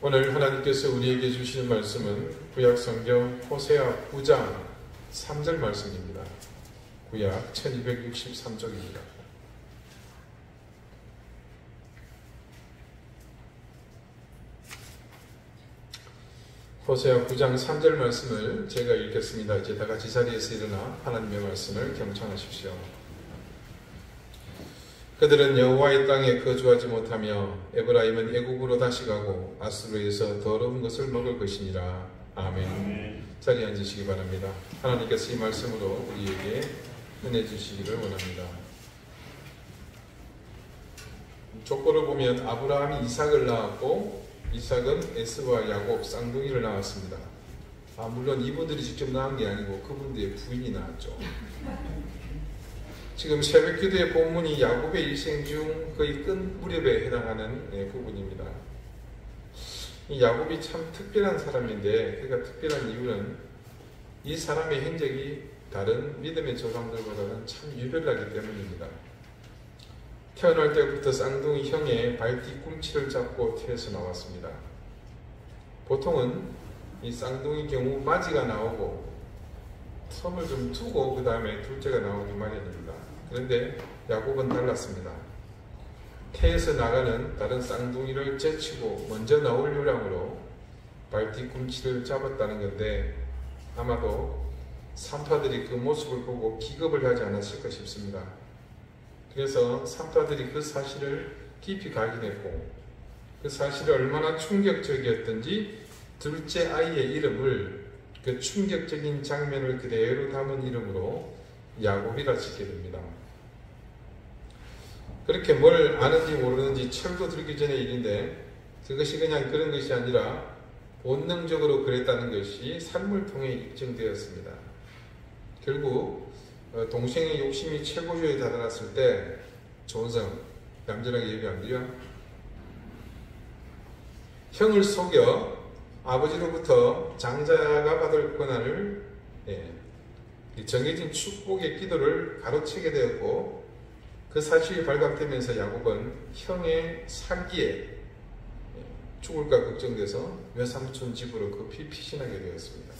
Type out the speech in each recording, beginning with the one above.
오늘 하나님께서 우리에게 주시는 말씀은 구약성경 호세아 9장 3절 말씀입니다. 구약 1263쪽입니다. 호세아 9장 3절 말씀을 제가 읽겠습니다. 이제 다 같이 자리에서 일어나 하나님의 말씀을 경청하십시오. 그들은 여호와의 땅에 거주하지 못하며 에브라임은 애국으로 다시 가고 아수르에서 더러운 것을 먹을 것이니라. 아멘. 자리에 앉으시기 바랍니다. 하나님께서 이 말씀으로 우리에게 은혜 주시기를 원합니다. 족보를 보면 아브라함이 이삭을 낳았고 이삭은 에스와 야곱 쌍둥이를 낳았습니다. 물론 이분들이 직접 낳은 게 아니고 그분들의 부인이 낳았죠. 지금 새벽기도의 본문이 야곱의 일생 중 거의 끝 무렵에 해당하는 부분입니다. 이 야곱이 참 특별한 사람인데 그가 특별한 이유는 이 사람의 행적이 다른 믿음의 조상들보다는 참 유별나기 때문입니다. 태어날 때부터 쌍둥이 형의 발 뒤꿈치를 잡고 태어서 나왔습니다. 보통은 이 쌍둥이 경우 맞이가 나오고 텀을 좀 두고 그 다음에 둘째가 나오기 마련입니다. 그런데 야곱은 달랐습니다. 태에서 나가는 다른 쌍둥이를 제치고 먼저 나올 요량으로 발 뒤꿈치를 잡았다는 건데 아마도 산파들이 그 모습을 보고 기겁을 하지 않았을까 싶습니다. 그래서 산파들이 그 사실을 깊이 각인했고 그 사실이 얼마나 충격적이었던지 둘째 아이의 이름을 그 충격적인 장면을 그대로 담은 이름으로 야곱이라 짓게 됩니다. 그렇게 뭘 아는지 모르는지 철도 들기 전의 일인데 그것이 그냥 그런 것이 아니라 본능적으로 그랬다는 것이 삶을 통해 입증되었습니다. 결국 동생의 욕심이 최고조에 다다랐을 때 조성, 얌전하게 얘기 안 드려? 형을 속여 아버지로부터 장자가 받을 권한을 정해진 축복의 기도를 가로채게 되었고 그 사실이 발각되면서 야곱은 형의 살기에 죽을까 걱정돼서 외삼촌 집으로 급히 피신하게 되었습니다.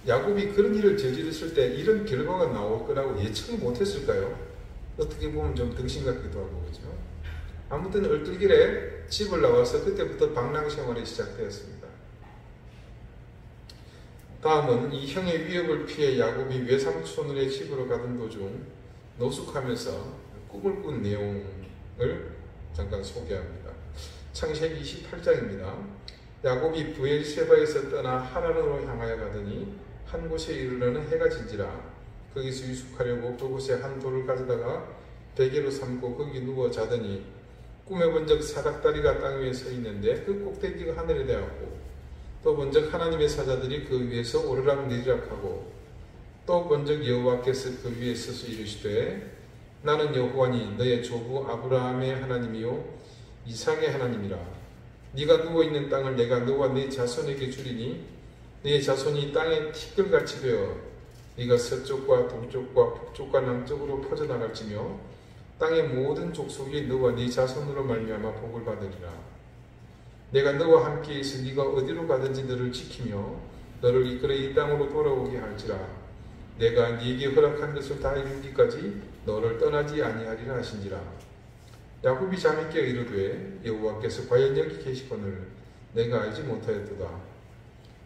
야곱이 그런 일을 저질렀을 때 이런 결과가 나올 거라고 예측을 못했을까요? 어떻게 보면 좀 등신 같기도 하고 그렇죠? 아무튼 얼떨결에 집을 나와서 그때부터 방랑 생활이 시작되었습니다. 다음은 이 형의 위협을 피해 야곱이 외삼촌의 집으로 가던 도중 노숙하면서 꿈을 꾼 내용을 잠깐 소개합니다. 창세기 28장입니다. 야곱이 브엘세바에서 떠나 하란으로 향하여 가더니 한 곳에 이르러는 해가 진지라 거기서 유숙하려고 그곳에 한 돌을 가져다가 베개로 삼고 거기 누워 자더니 꿈에 본 적 사닥다리가 땅 위에 서 있는데 그 꼭대기가 하늘에 닿았고 또 본 적 하나님의 사자들이 그 위에서 오르락 내리락 하고 또 본 적 여호와께서 그 위에 서서 이르시되 나는 여호와니 너의 조부 아브라함의 하나님이요 이삭의 하나님이라. 네가 누워있는 땅을 내가 너와 네 자손에게 주리니 네 자손이 땅에 티끌같이 되어 네가 서쪽과 동쪽과 북쪽과 남쪽으로 퍼져나갈지며 땅의 모든 족속이 너와 네 자손으로 말미암아 복을 받으리라. 내가 너와 함께 있어 네가 어디로 가든지 너를 지키며 너를 이끌어 이 땅으로 돌아오게 할지라. 내가 네게 허락한 것을 다 이루기까지 너를 떠나지 아니하리라 하신지라. 야곱이 잠이 깨어 이르되 여호와께서 과연 여기 계시거늘 내가 알지 못하였도다.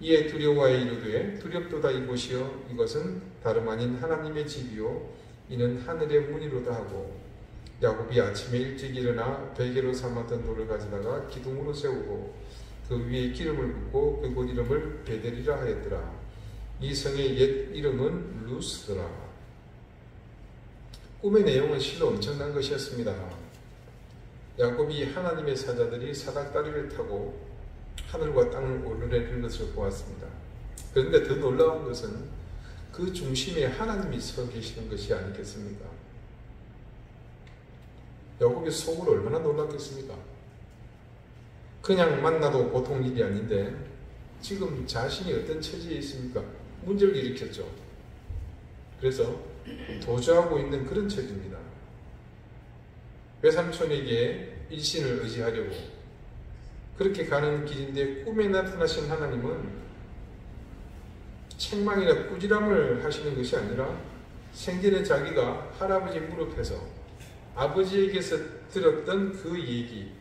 이에 두려워하여 이르되 두렵도다 이곳이여 이것은 다름 아닌 하나님의 집이요 이는 하늘의 문이로다 하고 야곱이 아침에 일찍 일어나 베개로 삼았던 돌을 가져다가 기둥으로 세우고 그 위에 기름을 붓고 그곳 이름을 베델이라 하였더라. 이 성의 옛 이름은 루스더라. 꿈의 내용은 실로 엄청난 것이었습니다. 야곱이 하나님의 사자들이 사닥다리를 타고 하늘과 땅을 오르내리는 것을 보았습니다. 그런데 더 놀라운 것은 그 중심에 하나님이 서 계시는 것이 아니겠습니까? 야곱의 속으로 얼마나 놀랐겠습니까? 그냥 만나도 보통 일이 아닌데 지금 자신이 어떤 처지에 있습니까? 문제를 일으켰죠. 그래서 도주하고 있는 그런 처지입니다. 외삼촌에게 일신을 의지하려고 그렇게 가는 길인데 꿈에 나타나신 하나님은 책망이나 꾸지람을 하시는 것이 아니라 생전에 자기가 할아버지 무릎에서 아버지에게서 들었던 그 얘기,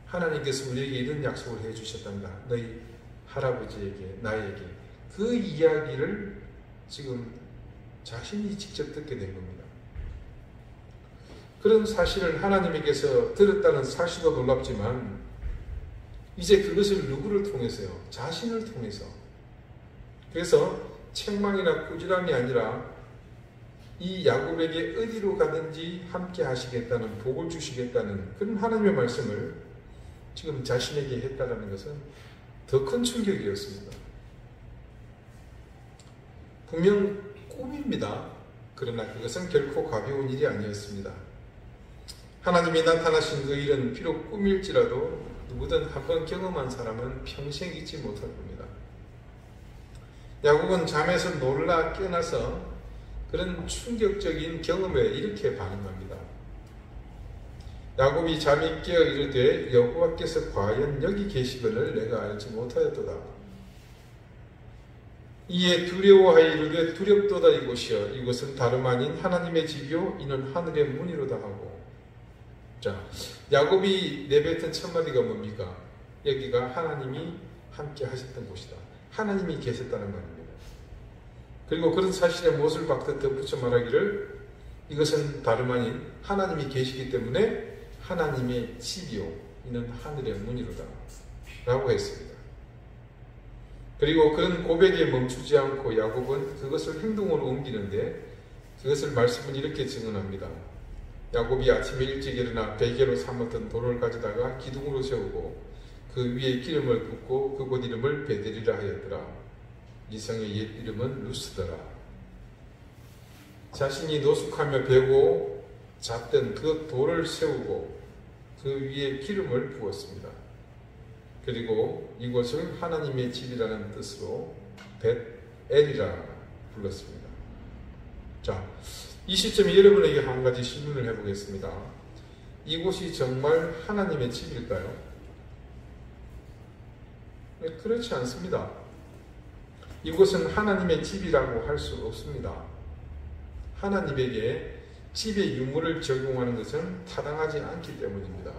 하나님께서 우리에게 이런 약속을 해주셨단다. 너희 할아버지에게, 나에게. 그 이야기를 지금 자신이 직접 듣게 된 겁니다. 그런 사실을 하나님에게서 들었다는 사실도 놀랍지만 이제 그것을 누구를 통해서요? 자신을 통해서. 그래서 책망이나 꾸지람이 아니라 이 야곱에게 어디로 가든지 함께 하시겠다는, 복을 주시겠다는 그런 하나님의 말씀을 지금 자신에게 했다는 것은 더 큰 충격이었습니다. 분명 꿈입니다. 그러나 그것은 결코 가벼운 일이 아니었습니다. 하나님이 나타나신 그 일은 비록 꿈일지라도 누구든 한번 경험한 사람은 평생 잊지 못할 겁니다. 야곱은 잠에서 놀라 깨어나서 그런 충격적인 경험에 이렇게 반응합니다. 야곱이 잠이 깨어 이르되 여호와께서 과연 여기 계시거늘 내가 알지 못하였도다. 이에 두려워하여 이르되 두렵도다 이곳이여 이곳은 다름 아닌 하나님의 집이요 이는 하늘의 문이로다 하고. 자, 야곱이 내뱉은 첫 마디가 뭡니까? 여기가 하나님이 함께 하셨던 곳이다. 하나님이 계셨다는 말입니다. 그리고 그런 사실에 못을 박듯 덧붙여 말하기를 이것은 다름 아닌 하나님이 계시기 때문에 하나님의 집이요 이는 하늘의 문이로다 라고 했습니다. 그리고 그런 고백에 멈추지 않고 야곱은 그것을 행동으로 옮기는데 그것을 말씀은 이렇게 증언합니다. 야곱이 아침에 일찍 일어나 베개로 삼았던 돌을 가져다가 기둥으로 세우고 그 위에 기름을 붓고 그곳 이름을 베델이라 하였더라. 이성의 옛 이름은 루스더라. 자신이 노숙하며 베고 잤던 그 돌을 세우고 그 위에 기름을 부었습니다. 그리고 이곳을 하나님의 집이라는 뜻으로 벳엘이라 불렀습니다. 자, 이 시점에 여러분에게 한 가지 질문을 해보겠습니다. 이곳이 정말 하나님의 집일까요? 네, 그렇지 않습니다. 이곳은 하나님의 집이라고 할 수 없습니다. 하나님에게 집의 유무를 적용하는 것은 타당하지 않기 때문입니다.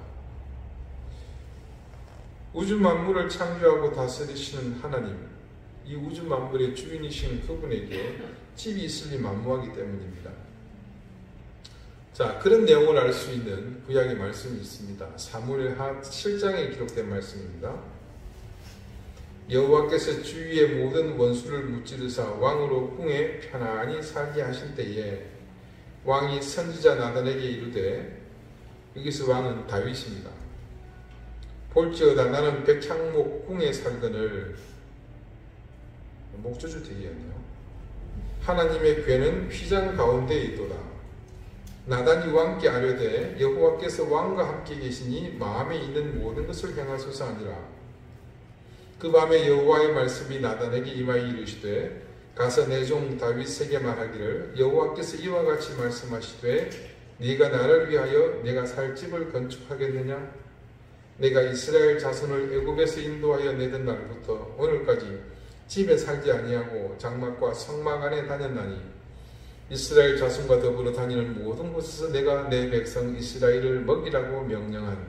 우주 만물을 창조하고 다스리시는 하나님, 이 우주 만물의 주인이신 그분에게 집이 있으리 만무하기 때문입니다. 자, 그런 내용을 알 수 있는 구약의 말씀이 있습니다. 사무엘하 7장에 기록된 말씀입니다. 여호와께서 주위의 모든 원수를 무찌르사 왕으로 궁에 편안히 살게 하신 때에 왕이 선지자 나단에게 이르되, 여기서 왕은 다윗입니다. 볼지어다 나는 백향목 궁에 살거늘, 목조주 되겠네요. 하나님의 궤는 휘장 가운데에 있도다. 나단이 왕께 아뢰되 여호와께서 왕과 함께 계시니 마음에 있는 모든 것을 행하소서 하니라. 그 밤에 여호와의 말씀이 나단에게 임하여 이르시되 가서 내 종 다윗에게 말하기를 여호와께서 이와 같이 말씀하시되 네가 나를 위하여 내가 살 집을 건축하겠느냐? 내가 이스라엘 자손을 애굽에서 인도하여 내던 날부터 오늘까지 집에 살지 아니하고 장막과 성막 안에 다녔나니 이스라엘 자손과 더불어 다니는 모든 곳에서 내가 내 백성 이스라엘을 먹이라고 명령한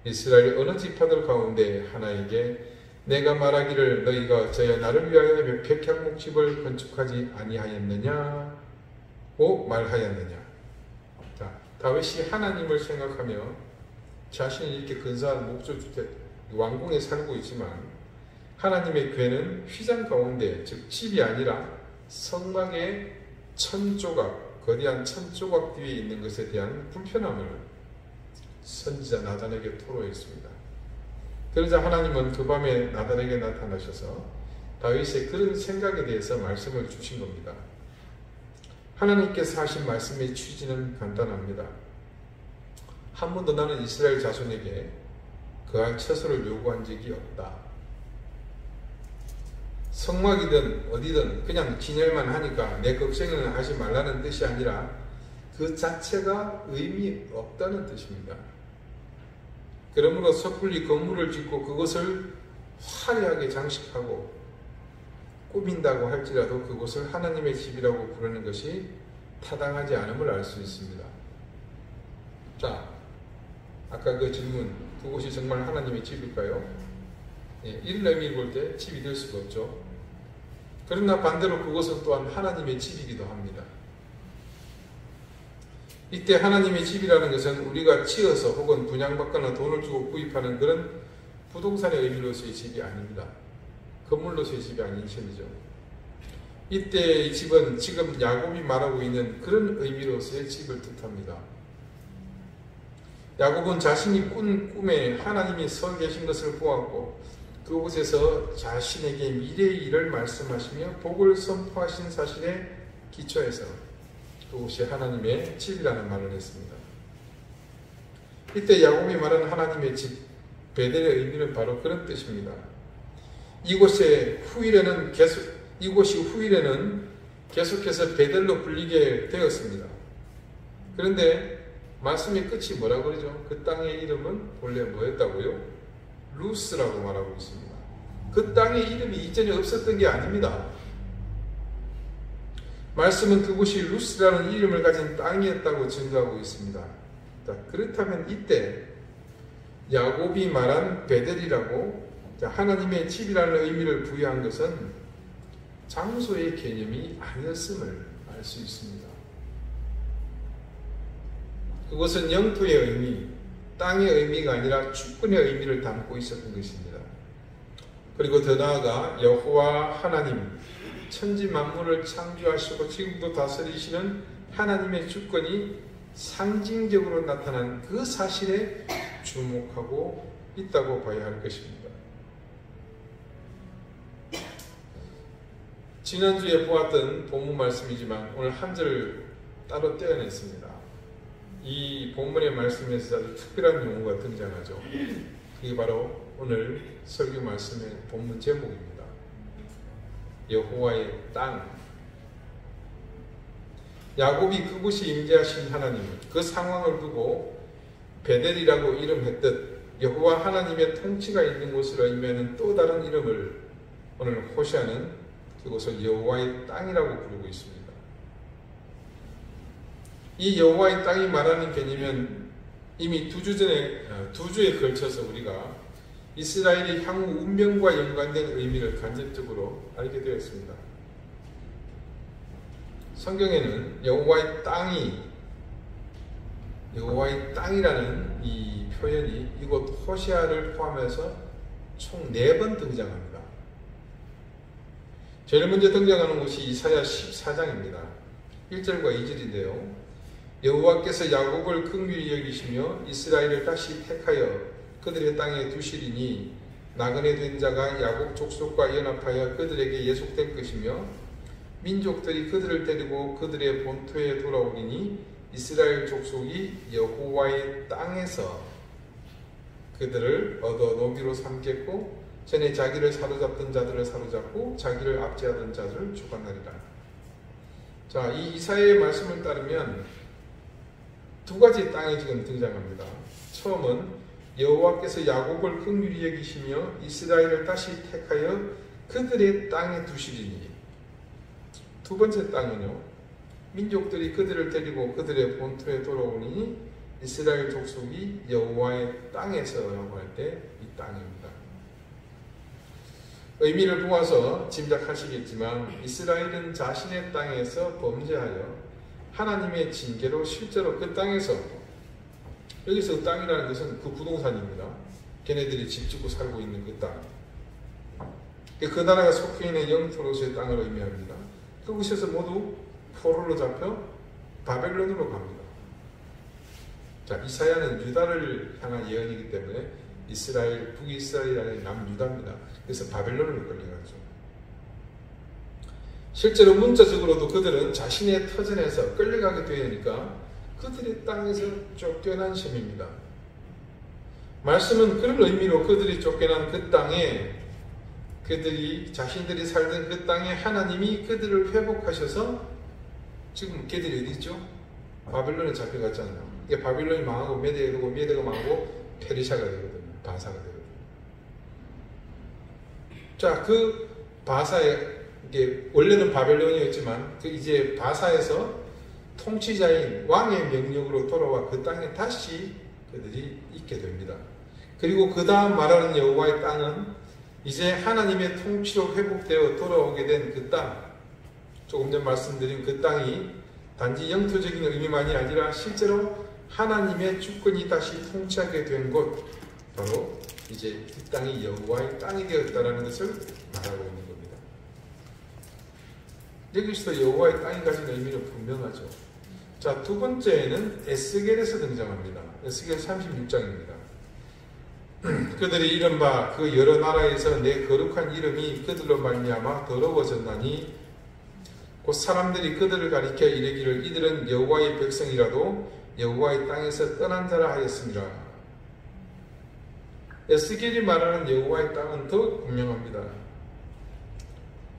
이스라엘 어느 지파들 가운데 하나에게 내가 말하기를 너희가 저야 나를 위하여 백향목집을 건축하지 아니하였느냐? 고 말하였느냐? 자, 다윗이 하나님을 생각하며 자신이 이렇게 근사한 목조주택 왕궁에 살고 있지만 하나님의 궤는 휘장 가운데, 즉 집이 아니라 성막의 천조각, 거대한 천조각 뒤에 있는 것에 대한 불편함을 선지자 나단에게 토로했습니다. 그러자 하나님은 그 밤에 나단에게 나타나셔서 다윗의 그런 생각에 대해서 말씀을 주신 겁니다. 하나님께서 하신 말씀의 취지는 간단합니다. 한 번도 나는 이스라엘 자손에게 그할 처소를 요구한 적이 없다. 성막이든 어디든 그냥 진열만 하니까 내 걱정을 하지 말라는 뜻이 아니라 그 자체가 의미 없다는 뜻입니다. 그러므로 섣불리 건물을 짓고 그것을 화려하게 장식하고 꾸민다고 할지라도 그곳을 하나님의 집이라고 부르는 것이 타당하지 않음을 알 수 있습니다. 자, 아까 그 질문, 그곳이 정말 하나님의 집일까요? 이런 의미를 볼 때 집이 될 수가 없죠. 그러나 반대로 그것은 또한 하나님의 집이기도 합니다. 이때 하나님의 집이라는 것은 우리가 지어서 혹은 분양받거나 돈을 주고 구입하는 그런 부동산의 의미로서의 집이 아닙니다. 건물로서의 집이 아닌 셈이죠. 이때의 집은 지금 야곱이 말하고 있는 그런 의미로서의 집을 뜻합니다. 야곱은 자신이 꾼 꿈에 하나님이 서 계신 것을 보았고 그곳에서 자신에게 미래의 일을 말씀하시며 복을 선포하신 사실에 기초해서 그곳이 하나님의 집이라는 말을 했습니다. 이때 야곱이 말한 하나님의 집, 베델의 의미는 바로 그런 뜻입니다. 이곳이 후일에는 계속해서 베델로 불리게 되었습니다. 그런데 말씀의 끝이 뭐라고 그러죠? 그 땅의 이름은 원래 뭐였다고요? 루스라고 말하고 있습니다. 그 땅의 이름이 이전에 없었던 게 아닙니다. 말씀은 그곳이 루스라는 이름을 가진 땅이었다고 증거하고 있습니다. 그렇다면 이때 야곱이 말한 베델이라고 하나님의 집이라는 의미를 부여한 것은 장소의 개념이 아니었음을 알 수 있습니다. 그것은 영토의 의미, 땅의 의미가 아니라 주권의 의미를 담고 있었던 것입니다. 그리고 더 나아가 여호와 하나님, 천지 만물을 창조하시고 지금도 다스리시는 하나님의 주권이 상징적으로 나타난 그 사실에 주목하고 있다고 봐야 할 것입니다. 지난주에 보았던 본문 말씀이지만 오늘 한 절 따로 떼어냈습니다. 이 본문의 말씀에서 아주 특별한 용어가 등장하죠. 이게 바로 오늘 설교 말씀의 본문 제목입니다. 여호와의 땅. 야곱이 그곳이 임재하신 하나님, 그 상황을 두고 베델이라고 이름했듯 여호와 하나님의 통치가 있는 곳을 의미하는 또 다른 이름을 오늘 호시아는 그곳을 여호와의 땅이라고 부르고 있습니다. 이 여호와의 땅이 말하는 개념은 이미 두 주에 걸쳐서 우리가 이스라엘의 향후 운명과 연관된 의미를 간접적으로 알게 되었습니다. 성경에는 여호와의 땅이라는 이 표현이 이곳 호시아를 포함해서 총 4번 등장합니다. 제일 먼저 등장하는 곳이 이사야 14장입니다. 1절과 2절인데요. 여호와께서 야곱을 긍휼히 여기시며 이스라엘을 다시 택하여 그들의 땅에 두시리니 나그네 된 자가 야곱 족속과 연합하여 그들에게 예속될 것이며 민족들이 그들을 데리고 그들의 본토에 돌아오리니 이스라엘 족속이 여호와의 땅에서 그들을 얻어 노비로 삼겠고 전에 자기를 사로잡던 자들을 사로잡고 자기를 압제하던 자들을 주관하리라. 자, 이 이사야의 말씀을 따르면 두 가지 땅이 지금 등장합니다. 처음은 여호와께서 야곱을 긍휼히 여기시며 이스라엘을 다시 택하여 그들의 땅에 두시리니. 두 번째 땅은요, 민족들이 그들을 데리고 그들의 본토에 돌아오니 이스라엘 족속이 여호와의 땅에서라고 할 때 이 땅입니다. 의미를 보아서 짐작하시겠지만 이스라엘은 자신의 땅에서 범죄하여 하나님의 징계로 실제로 그 땅에서, 여기서 땅이라는 것은 그 부동산입니다. 걔네들이 집 짓고 살고 있는 그 땅. 그 나라가 속해 있는 영토로서의 땅을 의미합니다. 그곳에서 모두 포로로 잡혀 바벨론으로 갑니다. 자, 이사야는 유다를 향한 예언이기 때문에 이스라엘, 북이스라엘이 아니라 남유다입니다. 그래서 바벨론으로 끌려갔죠. 실제로 문자적으로도 그들은 자신의 터전에서 끌려가게 되니까 그들의 땅에서 쫓겨난 셈입니다. 말씀은 그런 의미로 그들이 쫓겨난 그 땅에, 자신들이 살던 그 땅에 하나님이 그들을 회복하셔서 지금 걔들이 어디 있죠? 바벨론에 잡혀갔잖아요. 이게 바벨론이 망하고 메대가 망하고 페르시아가 되거든요. 바사가 되거든요. 자, 그 바사에, 이게 원래는 바벨론이었지만 그 이제 바사에서 통치자인 왕의 명령으로 돌아와 그 땅에 다시 그들이 있게 됩니다. 그리고 그 다음 말하는 여호와의 땅은 이제 하나님의 통치로 회복되어 돌아오게 된 그 땅, 조금 전 말씀드린 그 땅이 단지 영토적인 의미만이 아니라 실제로 하나님의 주권이 다시 통치하게 된 곳, 바로 이제 이 땅이 여호와의 땅이 되었다는 것을 말하고 있는 겁니다. 여기서 여호와의 땅이 가진 의미는 분명하죠. 자, 두 번째는 에스겔에서 등장합니다. 에스겔 36장입니다. 그들이 이른바 그 여러 나라에서 내 거룩한 이름이 그들로 말미암아 더러워졌나니 곧 사람들이 그들을 가리켜 이르기를 이들은 여호와의 백성이라도 여호와의 땅에서 떠난 자라 하였습니다. 에스겔이 말하는 여호와의 땅은 더욱 분명합니다.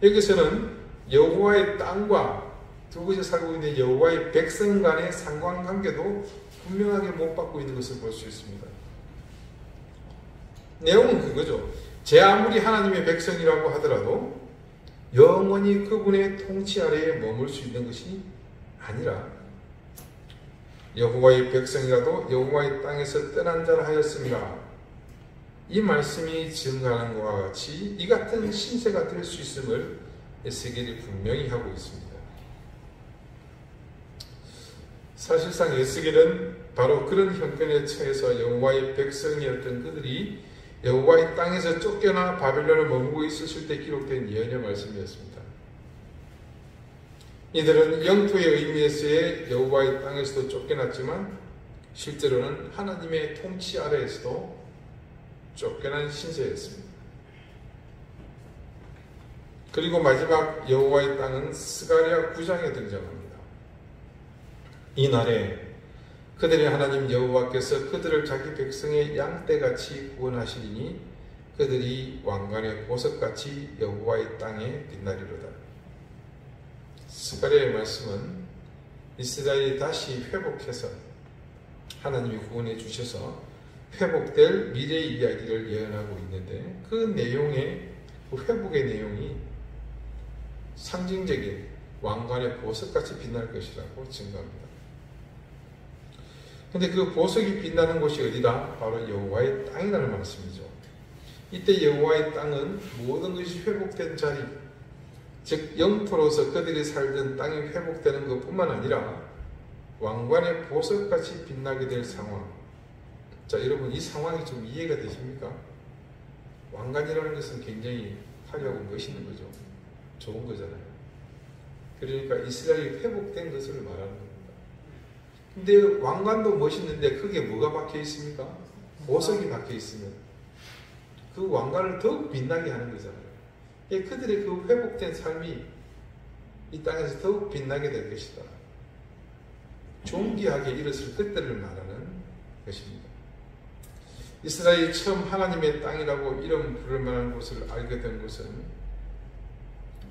여기서는 여호와의 땅과 그곳에 살고 있는 여호와의 백성 간의 상관관계도 분명하게 못 받고 있는 것을 볼 수 있습니다. 내용은 그거죠. 제 아무리 하나님의 백성이라고 하더라도 영원히 그분의 통치 아래에 머물 수 있는 것이 아니라 여호와의 백성이라도 여호와의 땅에서 떠난 자라 하였습니다. 이 말씀이 증가하는 것과 같이 이 같은 신세가 될 수 있음을 에스겔이 분명히 하고 있습니다. 사실상 에스겔은 바로 그런 형편에 처해서 여호와의 백성이었던 그들이 여호와의 땅에서 쫓겨나 바벨론에 머물고 있었을 때 기록된 예언의 말씀이었습니다. 이들은 영토의 의미에서의 여호와의 땅에서도 쫓겨났지만 실제로는 하나님의 통치 아래에서도 쫓겨난 신세였습니다. 그리고 마지막 여호와의 땅은 스가랴 9장에 등장합니다. 이날에 그들의 하나님 여호와께서 그들을 자기 백성의 양떼같이 구원하시리니 그들이 왕관의 보석같이 여호와의 땅에 빛나리로다. 스가랴의 말씀은 이스라엘이 다시 회복해서 하나님이 구원해 주셔서 회복될 미래의 이야기를 예언하고 있는데 그 내용의 그 회복의 내용이 상징적인 왕관의 보석같이 빛날 것이라고 증거합니다. 근데 그 보석이 빛나는 곳이 어디다? 바로 여호와의 땅이라는 말씀이죠. 이때 여호와의 땅은 모든 것이 회복된 자리, 즉 영토로서 그들이 살던 땅이 회복되는 것뿐만 아니라 왕관의 보석같이 빛나게 될 상황. 자, 여러분 이 상황이 좀 이해가 되십니까? 왕관이라는 것은 굉장히 화려하고 멋있는 거죠. 좋은 거잖아요. 그러니까 이스라엘이 회복된 것을 말하는 겁니다. 근데 왕관도 멋있는데 그게 뭐가 박혀 있습니까? 보석이 박혀 있으면 그 왕관을 더욱 빛나게 하는 거잖아요. 그들의 그 회복된 삶이 이 땅에서 더욱 빛나게 될 것이다. 존귀하게 일었을 그때를 말하는 것입니다. 이스라엘이 처음 하나님의 땅이라고 이름 부를 만한 곳을 알게 된 것은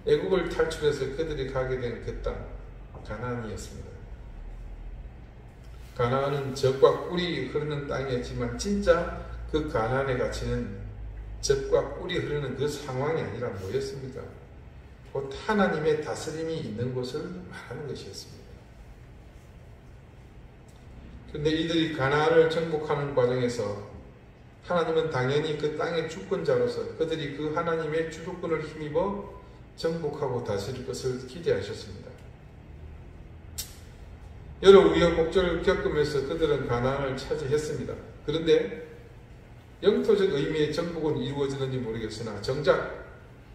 애국을 탈출해서 그들이 가게 된 그 땅, 가나안이었습니다. 가나안은 젖과 꿀이 흐르는 땅이었지만 진짜 그 가나안의 가치는 젖과 꿀이 흐르는 그 상황이 아니라 뭐였습니까? 곧 하나님의 다스림이 있는 곳을 말하는 것이었습니다. 그런데 이들이 가나안을 정복하는 과정에서 하나님은 당연히 그 땅의 주권자로서 그들이 그 하나님의 주도권을 힘입어 정복하고 다스릴 것을 기대하셨습니다. 여러 우여곡절을 겪으면서 그들은 가나안을 차지했습니다. 그런데 영토적 의미의 정복은 이루어지는지 모르겠으나 정작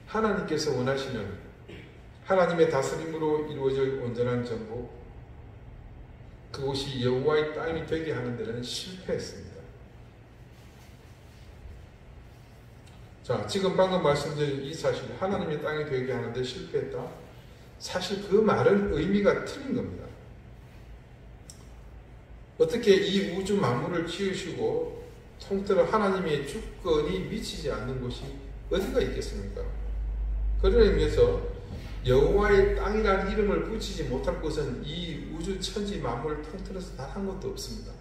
하나님께서 원하시는 하나님의 다스림으로 이루어질 온전한 정복, 그곳이 여호와의 땅이 되게 하는 데는 실패했습니다. 자, 지금 방금 말씀드린 이 사실, 하나님의 땅이 되게 하는데 실패했다. 사실 그 말은 의미가 틀린 겁니다. 어떻게 이 우주 만물을 지으시고 통틀어 하나님의 주권이 미치지 않는 곳이 어디가 있겠습니까? 그런 의미에서 여호와의 땅이라는 이름을 붙이지 못할 곳은 이 우주 천지 만물을 통틀어서 단 한 곳도 없습니다.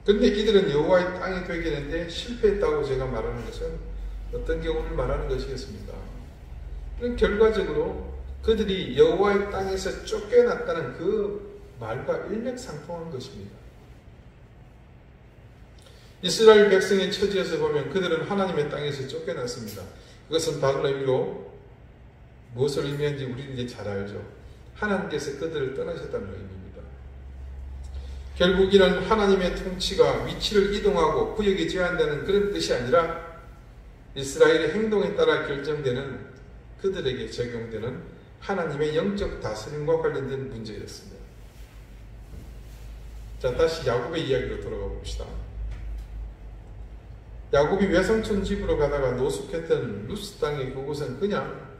그런데 이들은 여호와의 땅이 되게 되는데 실패했다고 제가 말하는 것은 어떤 경우를 말하는 것이겠습니까? 결과적으로 그들이 여호와의 땅에서 쫓겨났다는 그 말과 일맥상통한 것입니다. 이스라엘 백성의 처지에서 보면 그들은 하나님의 땅에서 쫓겨났습니다. 그것은 다른 의미로 무엇을 의미하는지 우리는 이제 잘 알죠. 하나님께서 그들을 떠나셨다는 의미입니다. 결국 이는 하나님의 통치가 위치를 이동하고 구역이 제한되는 그런 뜻이 아니라 이스라엘의 행동에 따라 결정되는 그들에게 적용되는 하나님의 영적 다스림과 관련된 문제였습니다. 자, 다시 야곱의 이야기로 돌아가 봅시다. 야곱이 외삼촌 집으로 가다가 노숙했던 루스 땅의 그곳은 그냥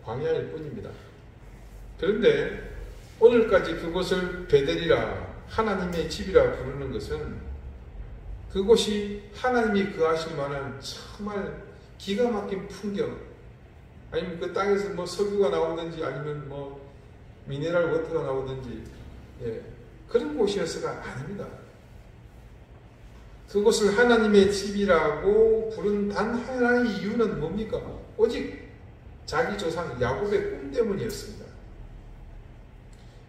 광야일 뿐입니다. 그런데 오늘까지 그곳을 베델이라 하나님의 집이라 부르는 것은 그곳이 하나님이 거하실 만한 정말 기가 막힌 풍경, 아니면 그 땅에서 뭐 석유가 나오든지 아니면 뭐 미네랄 워터가 나오든지 그런 곳이어서가 아닙니다. 그곳을 하나님의 집이라고 부른 단 하나의 이유는 뭡니까? 오직 자기 조상 야곱의 꿈 때문이었습니다.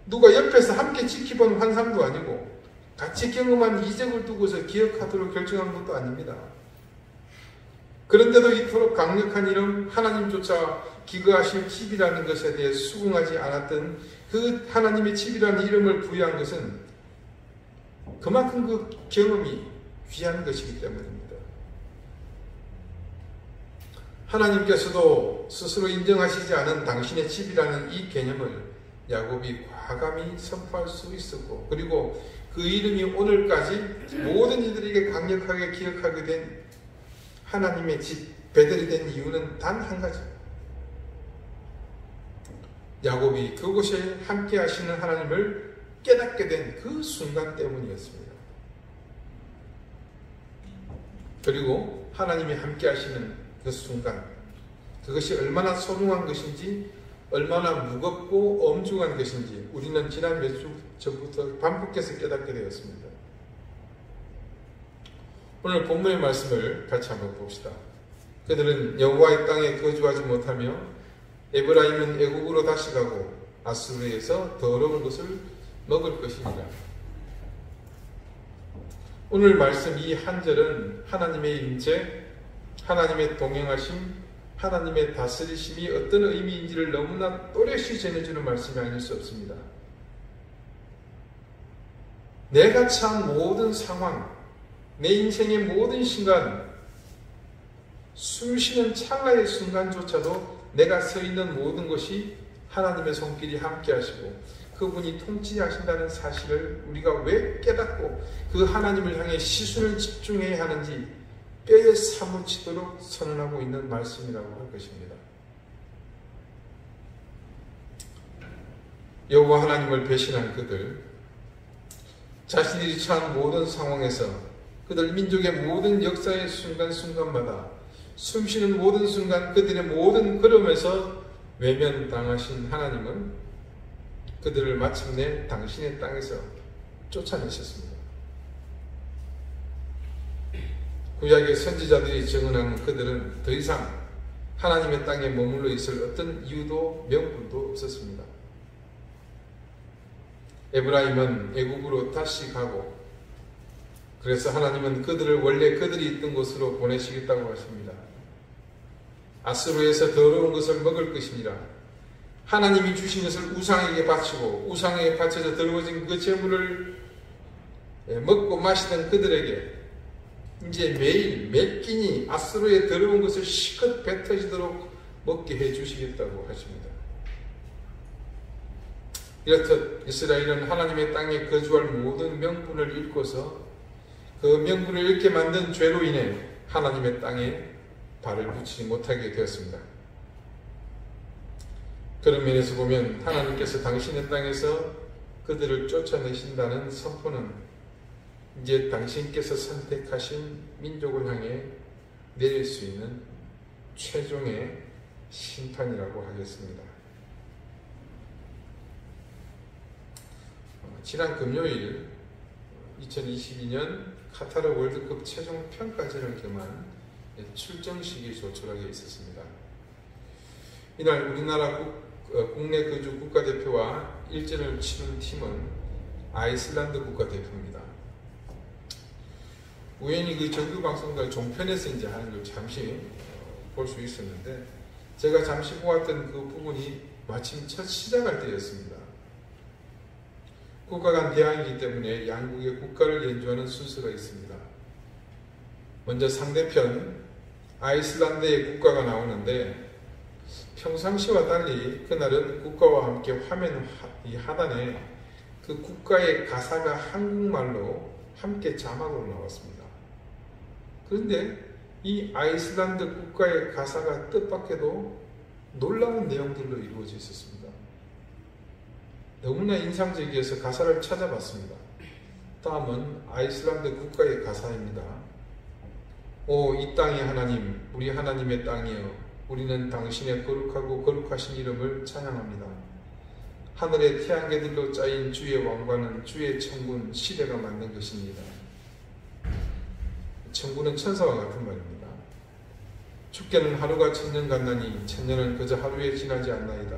누가 옆에서 함께 지켜본 환상도 아니고 같이 경험한 이적을 두고서 기억하도록 결정한 것도 아닙니다. 그런데도 이토록 강력한 이름 하나님조차 기거하실 집이라는 것에 대해 수긍하지 않았던 그 하나님의 집이라는 이름을 부여한 것은 그만큼 그 경험이 귀한 것이기 때문입니다. 하나님께서도 스스로 인정하시지 않은 당신의 집이라는 이 개념을 야곱이 과감히 선포할 수 있었고, 그리고 그 이름이 오늘까지 모든 이들에게 강력하게 기억하게 된 하나님의 집 베델이 된 이유는 단 한 가지, 야곱이 그곳에 함께 하시는 하나님을 깨닫게 된 그 순간 때문이었습니다. 그리고 하나님이 함께 하시는 그 순간, 그것이 얼마나 소중한 것인지, 얼마나 무겁고 엄중한 것인지 우리는 지난 몇 주 전부터 반복해서 깨닫게 되었습니다. 오늘 본문의 말씀을 같이 한번 봅시다. 그들은 여호와의 땅에 거주하지 못하며 에브라임은 애국으로 다시 가고 아수르에서 더러운 것을 먹을 것이니라. 오늘 말씀 이 한 절은 하나님의 임재, 하나님의 동행하심, 하나님의 다스리심이 어떤 의미인지를 너무나 또렷이 전해주는 말씀이 아닐 수 없습니다. 내가 처한 모든 상황, 내 인생의 모든 순간, 숨 쉬는 찰나의 순간조차도 내가 서 있는 모든 것이 하나님의 손길이 함께 하시고 그분이 통치하신다는 사실을 우리가 왜 깨닫고 그 하나님을 향해 시선을 집중해야 하는지 뼈에 사무치도록 선언하고 있는 말씀이라고 할 것입니다. 여호와 하나님을 배신한 그들, 자신들이 처한 모든 상황에서 그들 민족의 모든 역사의 순간순간마다 숨쉬는 모든 순간 그들의 모든 걸음에서 외면당하신 하나님은 그들을 마침내 당신의 땅에서 쫓아내셨습니다. 구약의 선지자들이 증언하는 그들은 더 이상 하나님의 땅에 머물러 있을 어떤 이유도 명분도 없었습니다. 에브라임은 애국으로 다시 가고, 그래서 하나님은 그들을 원래 그들이 있던 곳으로 보내시겠다고 하십니다. 아수르에서 더러운 것을 먹을 것이니라. 하나님이 주신 것을 우상에게 바치고 우상에게 바쳐서 더러워진 그 재물을 먹고 마시던 그들에게 이제 매일 몇 끼니 아수르의 더러운 것을 실컷 뱉어지도록 먹게 해주시겠다고 하십니다. 이렇듯 이스라엘은 하나님의 땅에 거주할 모든 명분을 잃고서 그 명분을 잃게 만든 죄로 인해 하나님의 땅에 발을 붙이지 못하게 되었습니다. 그런 면에서 보면 하나님께서 당신의 땅에서 그들을 쫓아내신다는 선포는 이제 당신께서 선택하신 민족을 향해 내릴 수 있는 최종의 심판이라고 하겠습니다. 지난 금요일 2022년 카타르 월드컵 최종 평가전을 겸한 출정식이 조촐하게 있었습니다. 이날 우리나라 국내 거주 국가대표와 일전을 치른 팀은 아이슬란드 국가대표입니다. 우연히 그 정규방송들 종편에서 이제 하는 걸 잠시 볼 수 있었는데, 제가 잠시 보았던 그 부분이 마침 첫 시작할 때였습니다. 국가 간 대항이기 때문에 양국의 국가를 연주하는 순서가 있습니다. 먼저 상대편 아이슬란드의 국가가 나오는데, 평상시와 달리 그날은 국가와 함께 화면 이 하단에 그 국가의 가사가 한국말로 함께 자막으로 나왔습니다. 그런데 이 아이슬란드 국가의 가사가 뜻밖에도 놀라운 내용들로 이루어져 있었습니다. 너무나 인상적이어서 가사를 찾아봤습니다. 다음은 아이슬란드 국가의 가사입니다. 오, 이 땅의 하나님, 우리 하나님의 땅이여, 우리는 당신의 거룩하고 거룩하신 이름을 찬양합니다. 하늘의 태양계들로 짜인 주의 왕관은 주의 천군 시대가 만든 것입니다. 천군은 천사와 같은 말입니다. 주께는 하루가 천년 같나니 천년은 그저 하루에 지나지 않나이다.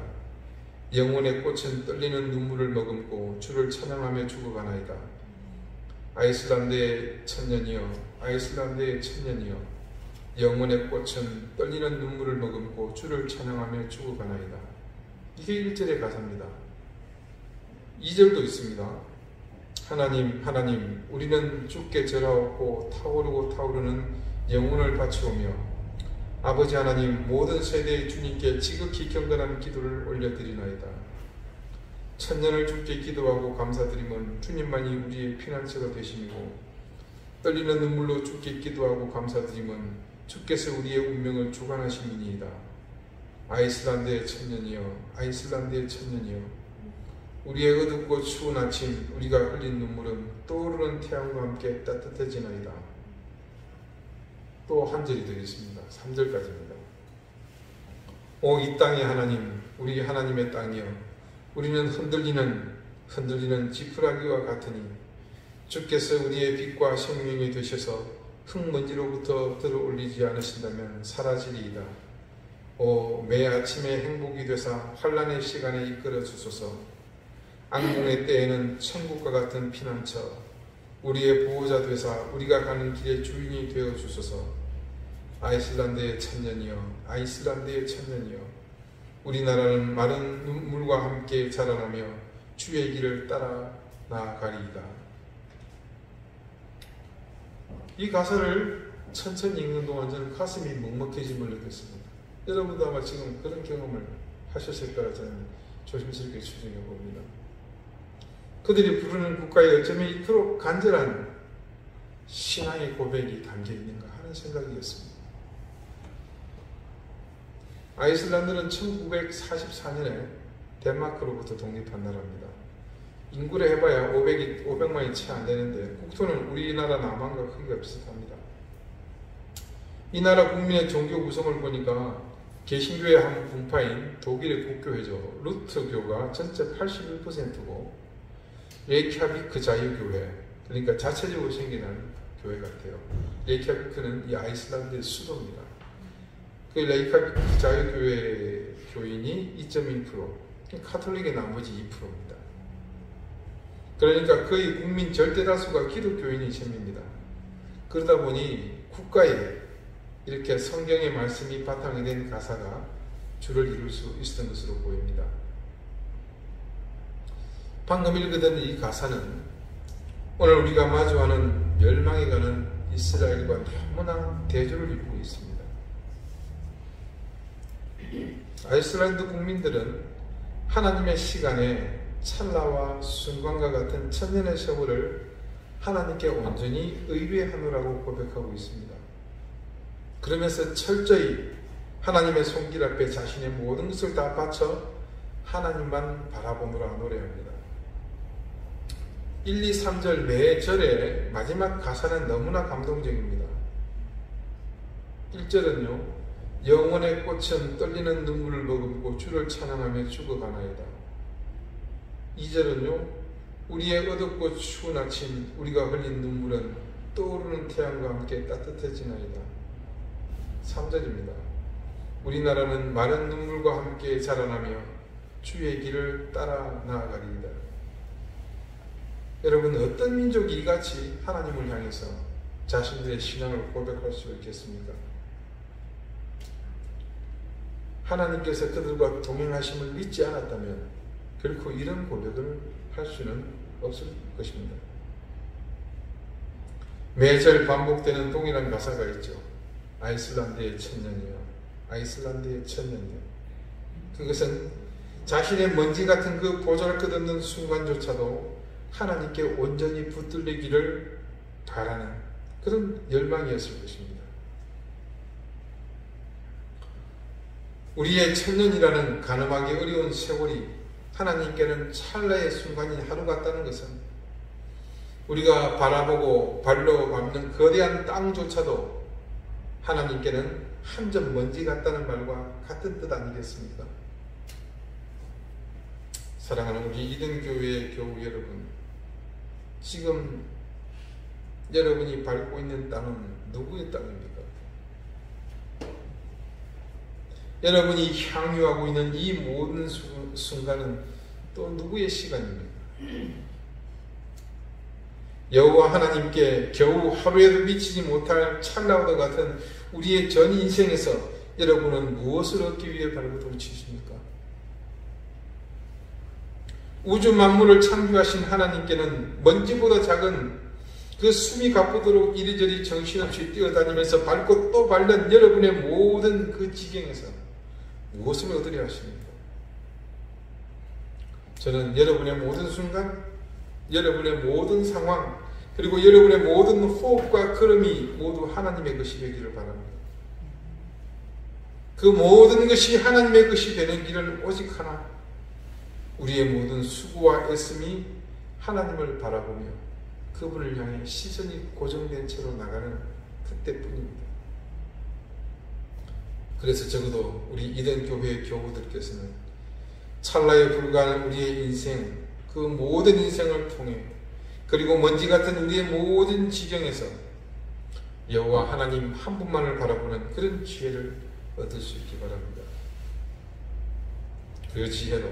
영혼의 꽃은 떨리는 눈물을 머금고 주를 찬양하며 죽어가나이다. 아이슬란드의 천년이여, 아이슬란드의 천년이여, 영혼의 꽃은 떨리는 눈물을 머금고 주를 찬양하며 죽어가나이다. 이게 1절의 가사입니다. 2절도 있습니다. 하나님, 하나님, 우리는 주께 절하옵고 타오르고 타오르는 영혼을 바치오며, 아버지 하나님, 모든 세대의 주님께 지극히 경건한 기도를 올려드리나이다. 천년을 주께 기도하고 감사드림은 주님만이 우리의 피난처가 되심이고, 떨리는 눈물로 주께 기도하고 감사드림은 주께서 우리의 운명을 주관하심이니이다. 아이슬란드의 천년이여, 아이슬란드의 천년이여, 우리의 어둡고 추운 아침, 우리가 흘린 눈물은 떠오르는 태양과 함께 따뜻해지나이다. 또 한 절이 되겠습니다. 3절까지입니다. 오, 이 땅의 하나님, 우리 하나님의 땅이여, 우리는 흔들리는 지푸라기와 같으니 주께서 우리의 빛과 생명이 되셔서 흙먼지로부터 들어올리지 않으신다면 사라지리이다. 오, 매 아침에 행복이 되사 환난의 시간에 이끌어 주소서. 악몽의 때에는 천국과 같은 피난처, 우리의 보호자 되사 우리가 가는 길의 주인이 되어 주소서. 아이슬란드의 천년이여, 아이슬란드의 천년이여, 우리나라는 마른 눈물과 함께 자라나며 주의 길을 따라 나아가리이다. 이 가사를 천천히 읽는 동안 저는 가슴이 먹먹해짐을 느꼈습니다. 여러분도 아마 지금 그런 경험을 하셨을 거라 저는 조심스럽게 추정해 봅니다. 그들이 부르는 국가에 어쩌면 이토록 간절한 신앙의 고백이 담겨 있는가 하는 생각이었습니다. 아이슬란드는 1944년에 덴마크로부터 독립한 나라입니다. 인구를 해봐야 500만이 채 안 되는데 국토는 우리나라 남한과 크기가 비슷합니다. 이 나라 국민의 종교 구성을 보니까 개신교의 한 분파인 독일의 국교회죠. 루트교가 전체 81%고 레이캬비크 자유교회, 그러니까 자체적으로 생겨난 교회 같아요. 레이캬비크는 이 아이슬란드의 수도입니다. 그 레이캬비크 자유교회 교인이 2.1%, 카톨릭의 나머지 2%입니다. 그러니까 거의 국민 절대다수가 기독교인이 셈입니다. 그러다 보니 국가에 이렇게 성경의 말씀이 바탕이 된 가사가 주를 이룰 수 있었던 것으로 보입니다. 방금 읽었던 이 가사는 오늘 우리가 마주하는 멸망에 가는 이스라엘과 너무나 대조를 이루고 있습니다. 아이슬란드 국민들은 하나님의 시간에 찰나와 순간과 같은 천년의 세월을 하나님께 온전히 의뢰하노라고 고백하고 있습니다. 그러면서 철저히 하나님의 손길 앞에 자신의 모든 것을 다 바쳐 하나님만 바라보느라 노래합니다. 1, 2, 3절 매 절의 마지막 가사는 너무나 감동적입니다. 1절은요, 영혼의 꽃은 떨리는 눈물을 머금고 주를 찬양하며 죽어가나이다. 2절은요, 우리의 어둡고 추운 아침 우리가 흘린 눈물은 떠오르는 태양과 함께 따뜻해지나이다. 3절입니다. 우리나라는 마른 눈물과 함께 자라나며 주의 길을 따라 나아가리이다. 여러분, 어떤 민족이 이같이 하나님을 향해서 자신들의 신앙을 고백할 수 있겠습니까? 하나님께서 그들과 동행하심을 믿지 않았다면 결코 이런 고백을 할 수는 없을 것입니다. 매절 반복되는 동일한 가사가 있죠. 아이슬란드의 천년이여, 아이슬란드의 천년이여. 그것은 자신의 먼지 같은 그 보잘것없는 순간조차도 하나님께 온전히 붙들리기를 바라는 그런 열망이었을 것입니다. 우리의 천년이라는 가늠하기 어려운 세월이 하나님께는 찰나의 순간인 하루 같다는 것은 우리가 바라보고 발로 밟는 거대한 땅조차도 하나님께는 한 점 먼지 같다는 말과 같은 뜻 아니겠습니까? 사랑하는 우리 이든교회의 교우 여러분, 지금 여러분이 밟고 있는 땅은 누구의 땅입니까? 여러분이 향유하고 있는 이 모든 순간은 또 누구의 시간입니까? 여호와 하나님께 겨우 하루에도 미치지 못할 찰나와 같은 우리의 전 인생에서 여러분은 무엇을 얻기 위해 발버둥을 치십니까? 우주 만물을 창조하신 하나님께는 먼지보다 작은 그 숨이 가쁘도록 이리저리 정신없이 뛰어다니면서 밟고 또 밟는 여러분의 모든 그 지경에서 무엇을 얻으려 하십니까? 저는 여러분의 모든 순간, 여러분의 모든 상황, 그리고 여러분의 모든 호흡과 걸음이 모두 하나님의 것이 되기를 바랍니다. 그 모든 것이 하나님의 것이 되는 길은 오직 하나, 우리의 모든 수고와 애씀이 하나님을 바라보며 그분을 향해 시선이 고정된 채로 나가는 그때뿐입니다. 그래서 적어도 우리 이든교회의 교우들께서는 찰나에 불과한 우리의 인생, 그 모든 인생을 통해 그리고 먼지 같은 우리의 모든 지경에서 여호와 하나님 한 분만을 바라보는 그런 지혜를 얻을 수 있기 바랍니다. 그 지혜로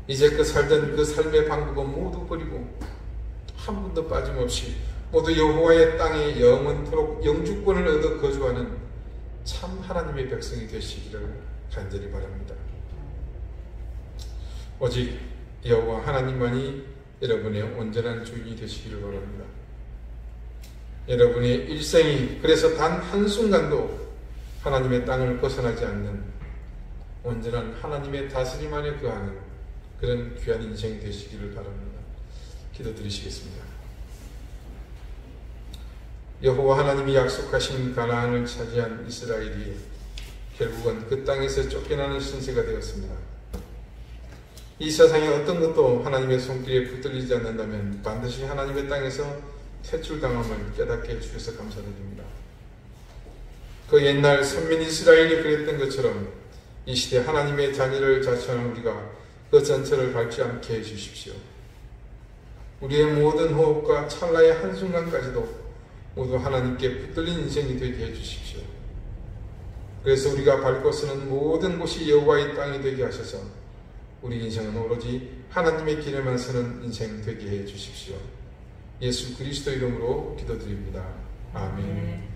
이제껏 살던 그 삶의 방법은 모두 버리고 한 분도 빠짐없이 모두 여호와의 땅에 영원토록 영주권을 얻어 거주하는 참 하나님의 백성이 되시기를 간절히 바랍니다. 오직 여호와 하나님만이 여러분의 온전한 주인이 되시기를 바랍니다. 여러분의 일생이 그래서 단 한순간도 하나님의 땅을 벗어나지 않는 온전한 하나님의 다스림 안에 거하는 그런 귀한 인생이 되시기를 바랍니다. 기도드리시겠습니다. 여호와 하나님이 약속하신 가나안을 차지한 이스라엘이 결국은 그 땅에서 쫓겨나는 신세가 되었습니다. 이 세상의 어떤 것도 하나님의 손길에 붙들리지 않는다면 반드시 하나님의 땅에서 퇴출당함을 깨닫게 해주셔서 감사드립니다. 그 옛날 선민 이스라엘이 그랬던 것처럼 이 시대 하나님의 자녀를 자처하는 우리가 그 전철을 밟지 않게 해주십시오. 우리의 모든 호흡과 찰나의 한순간까지도 모두 하나님께 붙들린 인생이 되게 해주십시오. 그래서 우리가 밟고 서는 모든 곳이 여호와의 땅이 되게 하셔서 우리 인생은 오로지 하나님의 길에만 서는 인생 되게 해주십시오. 예수 그리스도 이름으로 기도드립니다. 아멘.